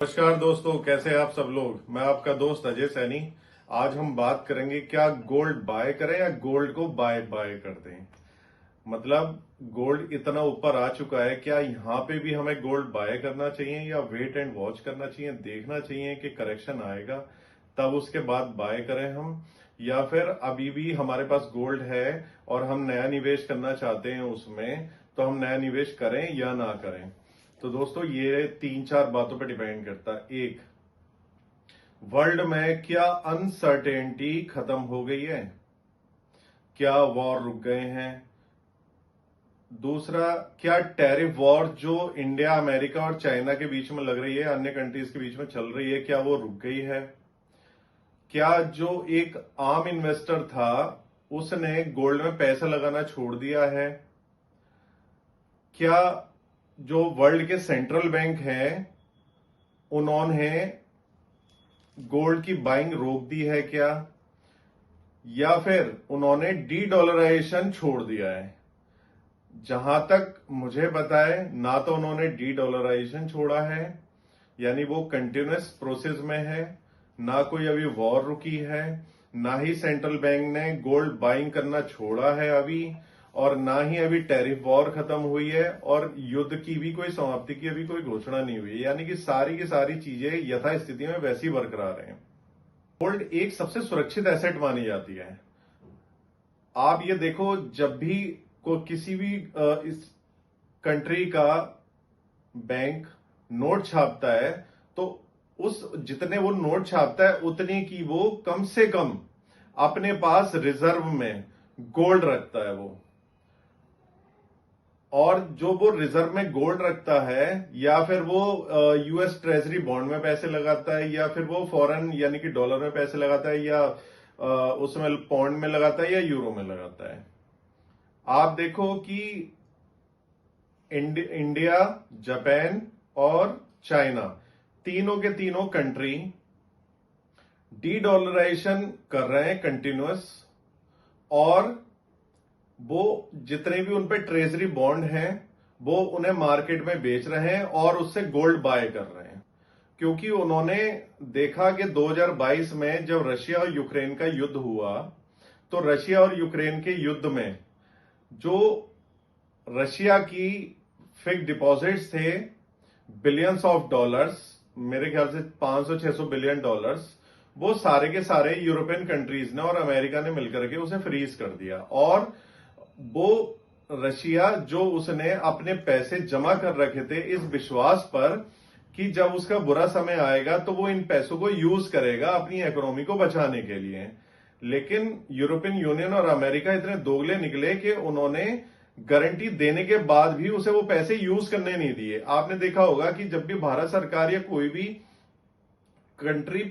नमस्कार दोस्तों, कैसे हैं आप सब लोग। मैं आपका दोस्त अजय सैनी। आज हम बात करेंगे क्या गोल्ड बाय करें या गोल्ड को बाय बाय कर दें। मतलब गोल्ड इतना ऊपर आ चुका है, क्या यहाँ पे भी हमें गोल्ड बाय करना चाहिए या वेट एंड वॉच करना चाहिए, देखना चाहिए कि करेक्शन आएगा तब उसके बाद बाय करें हम, या फिर अभी भी हमारे पास गोल्ड है और हम नया निवेश करना चाहते हैं उसमें, तो हम नया निवेश करें या ना करें। तो दोस्तों ये 3-4 बातों पर डिपेंड करता है। एक, वर्ल्ड में क्या अनसर्टेनिटी खत्म हो गई है, क्या वॉर रुक गए हैं। दूसरा, क्या टैरिफ वॉर जो इंडिया, अमेरिका और चाइना के बीच में लग रही है, अन्य कंट्रीज के बीच में चल रही है, क्या वो रुक गई है। क्या जो एक आम इन्वेस्टर था उसने गोल्ड में पैसा लगाना छोड़ दिया है। क्या जो वर्ल्ड के सेंट्रल बैंक हैं उन्होंने गोल्ड की बाइंग रोक दी है क्या, या फिर उन्होंने डी डॉलराइजेशन छोड़ दिया है। जहां तक मुझे पता है, ना तो उन्होंने डी डॉलराइजेशन छोड़ा है, यानी वो कंटिन्यूअस प्रोसेस में है, ना कोई अभी वॉर रुकी है, ना ही सेंट्रल बैंक ने गोल्ड बाइंग करना छोड़ा है अभी, और ना ही अभी टैरिफ वॉर खत्म हुई है, और युद्ध की भी कोई समाप्ति की अभी कोई घोषणा नहीं हुई है। यानी कि सारी की सारी चीजें यथास्थिति में वैसी बरकरार हैं। गोल्ड एक सबसे सुरक्षित एसेट मानी जाती है। आप ये देखो, जब भी किसी भी इस कंट्री का बैंक नोट छापता है तो उस जितने वो नोट छापता है उतने की वो कम से कम अपने पास रिजर्व में गोल्ड रखता है वो। और जो वो रिजर्व में गोल्ड रखता है, या फिर वो यूएस ट्रेजरी बॉन्ड में पैसे लगाता है, या फिर वो फॉरेन यानी कि डॉलर में पैसे लगाता है, या उसमें पौंड में लगाता है, या यूरो में लगाता है। आप देखो कि इंडिया, जापान और चाइना, तीनों के तीनों कंट्री डी डॉलराइजेशन कर रहे हैं कंटिन्यूअस, और वो जितने भी उन पे ट्रेजरी बॉन्ड हैं वो उन्हें मार्केट में बेच रहे हैं और उससे गोल्ड बाय कर रहे हैं। क्योंकि उन्होंने देखा कि 2022 में जब रशिया और यूक्रेन का युद्ध हुआ, तो रशिया और यूक्रेन के युद्ध में जो रशिया की फिक्स्ड डिपॉजिट्स थे बिलियंस ऑफ डॉलर्स, मेरे ख्याल से 500-600 बिलियन डॉलर्स, वो सारे के सारे यूरोपियन कंट्रीज ने और अमेरिका ने मिलकर के उसे फ्रीज कर दिया। और वो रशिया जो उसने अपने पैसे जमा कर रखे थे इस विश्वास पर कि जब उसका बुरा समय आएगा तो वो इन पैसों को यूज करेगा अपनी इकोनॉमी को बचाने के लिए। लेकिन यूरोपियन यूनियन और अमेरिका इतने दोगले निकले कि उन्होंने गारंटी देने के बाद भी उसे वो पैसे यूज करने नहीं दिए। आपने देखा होगा कि जब भी भारत सरकार या कोई भी कंट्री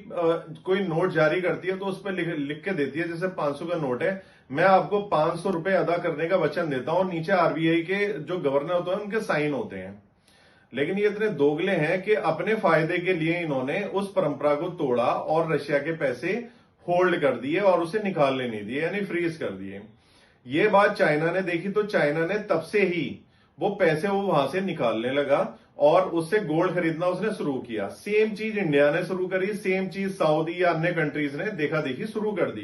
कोई नोट जारी करती है तो उस पर लिख के देती है, जैसे 500 का नोट है, मैं आपको 500 रुपए अदा करने का वचन देता हूं, और नीचे आरबीआई के जो गवर्नर होते हैं उनके साइन होते हैं। लेकिन ये इतने दोगले हैं कि अपने फायदे के लिए इन्होंने उस परंपरा को तोड़ा और रशिया के पैसे होल्ड कर दिए और उसे निकालने नहीं दिए, यानी फ्रीज कर दिए। ये बात चाइना ने देखी तो चाइना ने तब से ही वो पैसे वो वहां से निकालने लगा और उससे गोल्ड खरीदना उसने शुरू किया। सेम चीज इंडिया ने शुरू करी, सेम चीज सऊदी या अन्य कंट्रीज ने देखा देखी शुरू कर दी।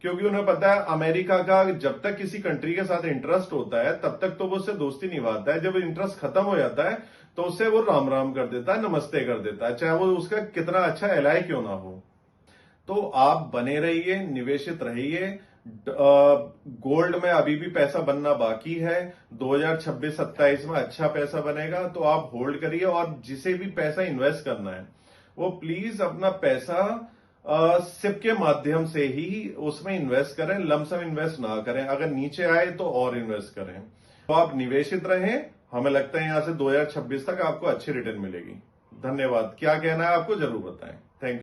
क्योंकि उन्हें पता है अमेरिका का जब तक किसी कंट्री के साथ इंटरेस्ट होता है तब तक तो वो उससे दोस्ती निभाता है, जब इंटरेस्ट खत्म हो जाता है तो उससे वो राम राम कर देता है, नमस्ते कर देता है, चाहे वो उसका कितना अच्छा एलाय क्यों ना हो। तो आप बने रहिए, निवेशित रहिए। गोल्ड में अभी भी पैसा बनना बाकी है, 2026-27 में अच्छा पैसा बनेगा, तो आप होल्ड करिए। और जिसे भी पैसा इन्वेस्ट करना है वो प्लीज अपना पैसा सिप के माध्यम से ही उसमें इन्वेस्ट करें, लमसम इन्वेस्ट ना करें। अगर नीचे आए तो और इन्वेस्ट करें। तो आप निवेशित रहें, हमें लगता है यहां से 2026 तक आपको अच्छी रिटर्न मिलेगी। धन्यवाद। क्या कहना है आपको जरूर बताएं।